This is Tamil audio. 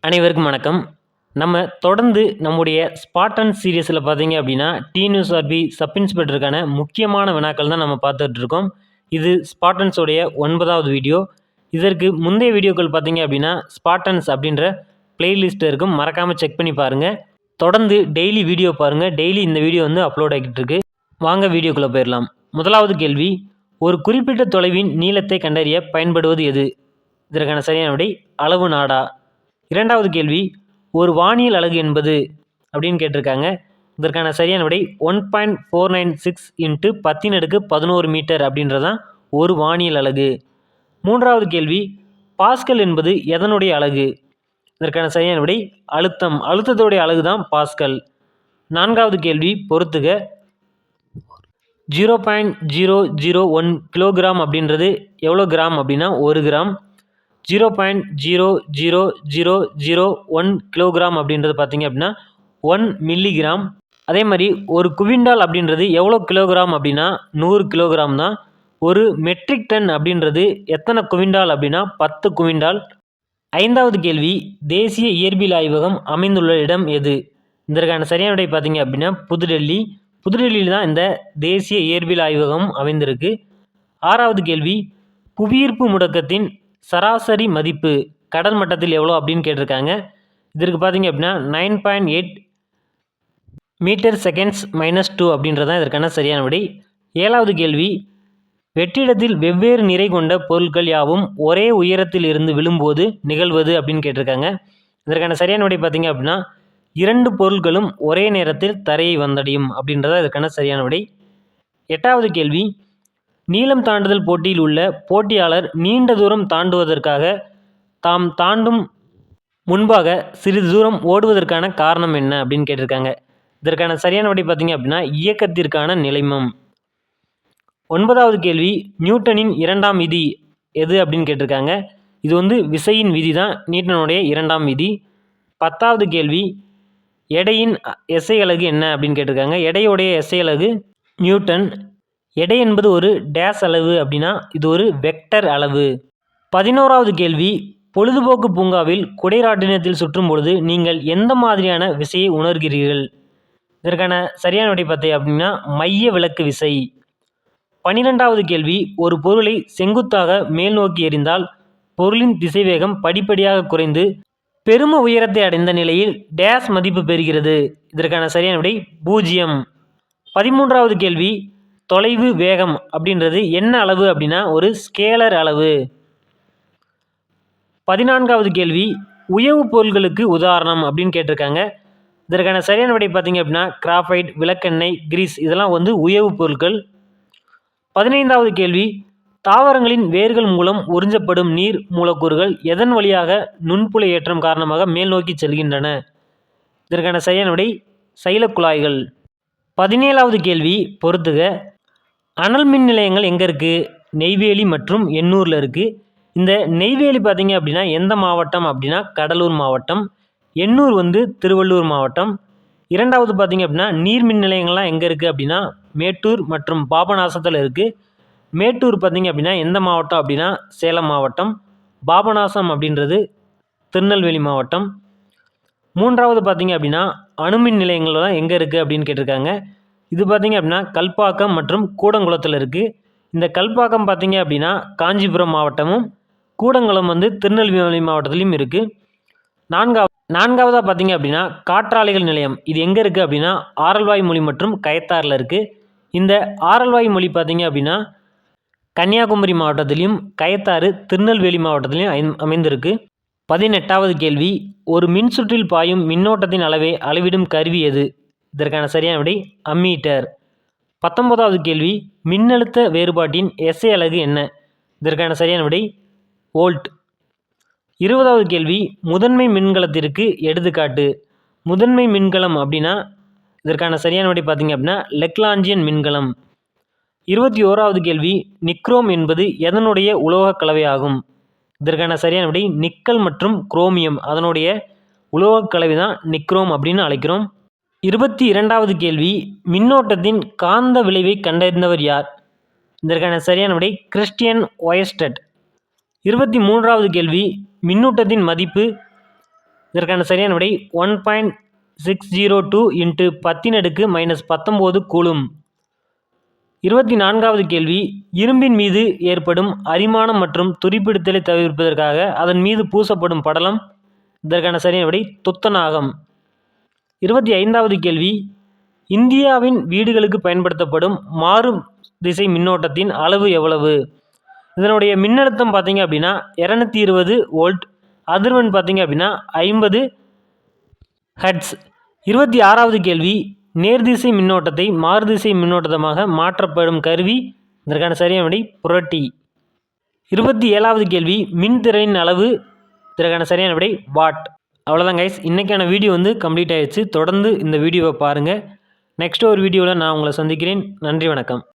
அனைவருக்கும் வணக்கம். நம்ம தொடர்ந்து நம்முடைய ஸ்பார்டன் சீரிஸில் பார்த்தீங்க அப்படின்னா, டிஎன்யூஎஸ்ஆர்பி சப் இன்ஸ்பெக்டருக்கான முக்கியமான வினாக்கள் தான் நம்ம பார்த்துட்ருக்கோம். இது ஸ்பார்டன்ஸோடைய 9வது வீடியோ. இதற்கு முந்தைய வீடியோக்கள் பார்த்தீங்க அப்படின்னா, ஸ்பார்டன்ஸ் அப்படின்ற பிளேலிஸ்ட் இருக்கும். மறக்காமல் செக் பண்ணி பாருங்கள். தொடர்ந்து டெய்லி வீடியோ பாருங்கள். டெய்லி இந்த வீடியோ அப்லோட் ஆகிட்டு இருக்கு. வாங்க வீடியோக்குள்ளே போயிடலாம். முதலாவது கேள்வி, ஒரு குறிப்பிட்ட தொலைவின் நீளத்தை கண்டறிய பயன்படுவது எது? இதற்கான சரியான விடை அளவு நாடா. இரண்டாவது கேள்வி, ஒரு வானியல் அலகு என்பது அப்படின்னு கேட்டிருக்காங்க. இதற்கான சரியான விடை 1.496 இன்ட்டு 10^11 மீட்டர் அப்படின்றதான் ஒரு வானியல் அலகு. மூன்றாவது கேள்வி, பாஸ்கல் என்பது எதனுடைய அலகு? இதற்கான சரியான விடை அழுத்தம். அழுத்தத்துடைய அலகு தான் பாஸ்கல். நான்காவது கேள்வி பொறுத்துக. 0.001 கிலோகிராம் அப்படின்றது எவ்வளோ கிராம் அப்படின்னா 1 கிராம். 0.00001 கிலோகிராம் அப்படின்றது பார்த்தீங்க அப்படின்னா 1 மில்லிகிராம். அதே மாதிரி ஒரு குவிண்டால் அப்படின்றது எவ்வளோ கிலோகிராம் அப்படின்னா 100 கிலோகிராம் தான். ஒரு மெட்ரிக் டன் அப்படின்றது எத்தனை குவிண்டால் அப்படின்னா 10 குவிண்டால். ஐந்தாவது கேள்வி, தேசிய இயற்பியல் ஆய்வகம் அமைந்துள்ள இடம் எது? இதற்கான சரியான விடை பார்த்தீங்க அப்படின்னா புதுடெல்லி. புதுடெல்லியில் தான் இந்த தேசிய இயற்பியல் ஆய்வகம் அமைந்திருக்கு. ஆறாவது கேள்வி, புவியீர்ப்பு முடுக்கத்தின் சராசரி மதிப்பு கடல் மட்டத்தில் எவ்வளோ அப்படின்னு கேட்டிருக்காங்க. இதற்கு பார்த்தீங்க அப்படின்னா 9.8 மீட்டர் செகண்ட்ஸ் -2 அப்படின்றதான் இதற்கான சரியான விடை. ஏழாவது கேள்வி, வெற்றிடத்தில் வெவ்வேறு நிறை கொண்ட பொருட்கள் யாவும் ஒரே உயரத்தில் இருந்து விழும்போது நிகழ்வது அப்படின்னு கேட்டிருக்காங்க. இதற்கான சரியான விடை பார்த்தீங்க அப்படின்னா 2 பொருட்களும் ஒரே நேரத்தில் தரையை வந்தடையும் அப்படின்றதான் இதற்கான சரியான விடை. எட்டாவது கேள்வி, நீளம் தாண்டுதல் போட்டியில் உள்ள போட்டியாளர் நீண்ட தூரம் தாண்டுவதற்காக தாம் தாண்டும் முன்பாக சிறிது தூரம் ஓடுவதற்கான காரணம் என்ன அப்படின்னு கேட்டிருக்காங்க. இதற்கான சரியான விடை பார்த்தீங்க அப்படின்னா இயக்கத்திற்கான நிலைமம். ஒன்பதாவது கேள்வி, நியூட்டனின் இரண்டாம் விதி எது அப்படின்னு கேட்டிருக்காங்க. இது விசையின் விதி தான், நியூட்டனுடைய இரண்டாம் விதி. பத்தாவது கேள்வி, எடையின் எஸ்ஐ அலகு என்ன அப்படின்னு கேட்டிருக்காங்க. எடையுடைய எஸ்ஐ அலகு நியூட்டன். எடை என்பது ஒரு டேஸ் அளவு அப்படின்னா இது ஒரு வெக்டர் அளவு. 11வது கேள்வி, பொழுதுபோக்கு பூங்காவில் குடைராட்டினத்தில் சுற்றும் பொழுது நீங்கள் எந்த மாதிரியான விசையை உணர்கிறீர்கள்? இதற்கான சரியான விடை பார்த்தீங்க அப்படின்னா மைய விலக்கு விசை. 12வது கேள்வி, ஒரு பொருளை செங்குத்தாக மேல் நோக்கி எறிந்தால் பொருளின் திசைவேகம் படிப்படியாக குறைந்து பெரும உயரத்தை அடைந்த நிலையில் டேஸ் மதிப்பு பெறுகிறது. இதற்கான சரியான விடை 0. 13வது கேள்வி, தொலைவு வேகம் அப்படின்றது என்ன அளவு அப்படின்னா ஒரு ஸ்கேலர் அளவு. 14வது கேள்வி, உயவு பொருள்களுக்கு உதாரணம் அப்படின்னு கேட்டிருக்காங்க. இதற்கான சரியான விடை பார்த்தீங்க அப்படின்னா கிராஃபைட், விளக்கெண்ணெய், கிரீஸ் இதெல்லாம் உயவு பொருட்கள். 15வது கேள்வி, தாவரங்களின் வேர்கள் மூலம் உறிஞ்சப்படும் நீர் மூலக்கூறுகள் எதன் வழியாக நுண்புல ஏற்றம் காரணமாக மேல் நோக்கி செல்கின்றன? இதற்கான சரியான விடை சைல குழாய்கள். 17வது கேள்வி பொறுத்துக. அனல் மின் நிலையங்கள் எங்கே இருக்குது? நெய்வேலி மற்றும் எண்ணூரில் இருக்குது. இந்த நெய்வேலி பார்த்தீங்க அப்படின்னா எந்த மாவட்டம் அப்படின்னா கடலூர் மாவட்டம். எண்ணூர் திருவள்ளூர் மாவட்டம். இரண்டாவது பார்த்தீங்க அப்படின்னா நீர் மின் நிலையங்கள்லாம் எங்கே இருக்குது அப்படின்னா மேட்டூர் மற்றும் பாபநாசத்தில் இருக்குது. மேட்டூர் பார்த்தீங்க அப்படின்னா எந்த மாவட்டம் அப்படின்னா சேலம் மாவட்டம். பாபநாசம் அப்படின்றது திருநெல்வேலி மாவட்டம். மூன்றாவது பார்த்தீங்க அப்படின்னா அணுமின் நிலையங்கள்லாம் எங்கே இருக்குது அப்படின்னு கேட்டிருக்காங்க. இது பார்த்தீங்க அப்படின்னா கல்பாக்கம் மற்றும் கூடங்குளத்தில் இருக்குது. இந்த கல்பாக்கம் பார்த்தீங்க அப்படின்னா காஞ்சிபுரம் மாவட்டமும் கூடங்குளம் திருநெல்வேலி மாவட்டத்திலையும் இருக்குது. நான்காவதாக பார்த்தீங்க அப்படின்னா காற்றாலைகள் நிலையம் இது எங்கே இருக்குது அப்படின்னா ஆரல்வாய் மொழி மற்றும் கயத்தாரில் இருக்குது. இந்த ஆரல்வாய் மொழி பார்த்தீங்க அப்படின்னா கன்னியாகுமரி மாவட்டத்திலையும் கயத்தாறு திருநெல்வேலி மாவட்டத்திலையும் அமைந்திருக்கு. 18வது கேள்வி, ஒரு மின்சுற்றில் பாயும் மின்னோட்டத்தின் அளவை அளவிடும் கருவி எது? இதற்கான சரியான விடை அம்மீட்டர். 19வது கேள்வி, மின்னழுத்த வேறுபாட்டின் எஸ்ஐ அலகு என்ன? இதற்கான சரியான விடை வோல்ட். 20வது கேள்வி, முதன்மை மின்கலத்திற்கு எடுத்துக்காட்டு. முதன்மை மின்கலம் அப்படின்னா இதற்கான சரியான விடை பார்த்தீங்க அப்படின்னா லெக்லாஞ்சியன் மின்கலம். 21வது கேள்வி, நிக்ரோம் என்பது எதனுடைய உலோக கலவையாகும்? இதற்கான சரியான விடை நிக்கல் மற்றும் குரோமியம் அதனுடைய உலோக கலவை தான் நிக்ரோம் அப்படின்னு அழைக்கிறோம். 22வது கேள்வி, மின்னோட்டத்தின் காந்த விளைவை கண்டறிந்தவர் யார்? இதற்கான சரியான விடை கிறிஸ்டியன் ஒயர்ஸ்டட். 23வது கேள்வி, மின்னூட்டத்தின் மதிப்பு இதற்கான சரியான விடை 1.602 இன்ட்டு 10⁻⁻19 கூலும். 24வது கேள்வி, இரும்பின் மீது ஏற்படும் அரிமானம் மற்றும் துருப்பிடித்தலை தவிர்ப்பதற்காக அதன் மீது பூசப்படும் படலம். இதற்கான சரியான விடை துத்தநாகம். 25வது கேள்வி, இந்தியாவின் வீடுகளுக்கு பயன்படுத்தப்படும் மாறும் திசை மின்னோட்டத்தின் அளவு எவ்வளவு? இதனுடைய மின்னழுத்தம் பார்த்தீங்க அப்படின்னா 220 வோல்ட், அதிர்வெண் பார்த்தீங்க அப்படின்னா 50 ஹெர்ட்ஸ். 26வது கேள்வி, நேர்திசை மின்னோட்டத்தை மாறுதிசை மின்னோட்டமாக மாற்றப்படும் கருவி. இதற்கான சரியான விடை புரட்டி. 27வது கேள்வி, மின்திறனின் அளவு. இதற்கான சரியான விடை வாட். அவ்வளோதான் கைஸ், இன்றைக்கான வீடியோ கம்ப்ளீட் ஆயிடுச்சு. தொடர்ந்து இந்த வீடியோவை பாருங்கள். நெக்ஸ்ட் ஒரு வீடியோவில் நான் உங்களை சந்திக்கிறேன். நன்றி, வணக்கம்.